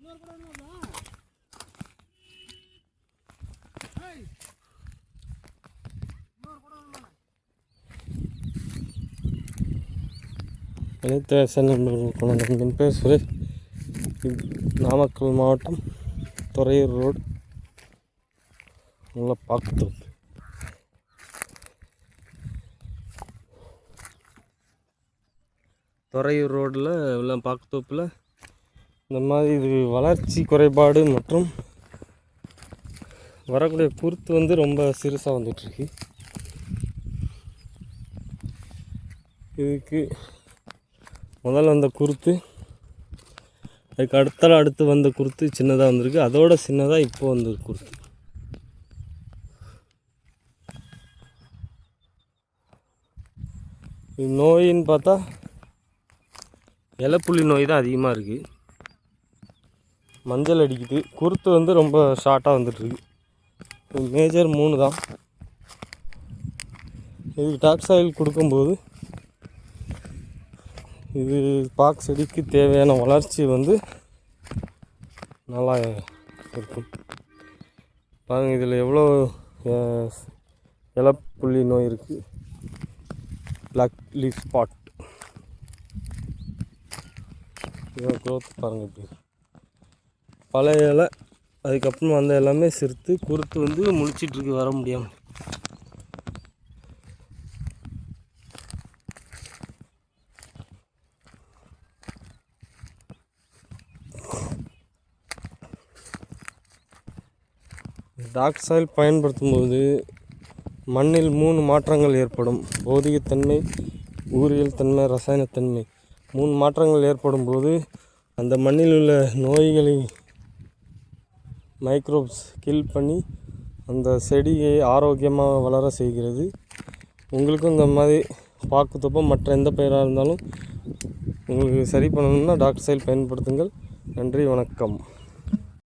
என் பேர் சுரேஷ். நாமக்கல் மாவட்டம் துறையூர் ரோடு நல்லா பாக்குத்தோப்பு. துறையூர் ரோடில் உள்ள பாக்குத்தோப்பில் இந்த மாதிரி இது வளர்ச்சி குறைபாடு மற்றும் வரக்கூடிய குருத்து ரொம்ப சிறுசாக வந்துட்டுருக்கு. இதுக்கு முதல்ல வந்த குருத்து, அதுக்கு அடுத்து வந்த குருத்து சின்னதாக வந்திருக்கு. அதோட சின்னதாக இப்போ வந்த குருத்து. இது நோயின்னு பார்த்தா இலைப்புள்ளி நோய் தான் அதிகமாக இருக்குது. மஞ்சள் அடிக்குது. குருத்து ரொம்ப ஷார்ட்டாக வந்துட்டுருக்கு. மேஜர் 3 தான். இதுக்கு டாக்ஸாயில் கொடுக்கும்போது இது பாக்கு செடிக்கு தேவையான வளர்ச்சி நல்லா இருக்கும். பாருங்கள், இதில் எவ்வளோ இலைப்புள்ளி நோய் இருக்குது. பிளாக் லீஃப் ஸ்பாட் இதோட க்ரோத் பாருங்கள் இப்படி. பழைய இலை, அதுக்கப்புறம் வந்த எல்லாமே சிறுத்து குருத்து முழிச்சிட்ருக்கு வர முடியாமல். டாக் சாயில் பயன்படுத்தும் போது மண்ணில் 3 மாற்றங்கள் ஏற்படும். பௌதிகத்தன்மை, ஊரியல் தன்மை, ரசாயனத்தன்மை 3 மாற்றங்கள் ஏற்படும் போது அந்த மண்ணில் உள்ள நோய்களை மைக்ரோப்ஸ் கில் பண்ணி அந்த செடியை ஆரோக்கியமாக வளர செய்கிறது. உங்களுக்கும் இந்த மாதிரி பாக்குத்தோப்பம் மற்ற எந்த பயிராக இருந்தாலும் உங்களுக்கு சரி பண்ணணும்னா டாக் சாயில் பயன்படுத்துங்கள். நன்றி, வணக்கம்.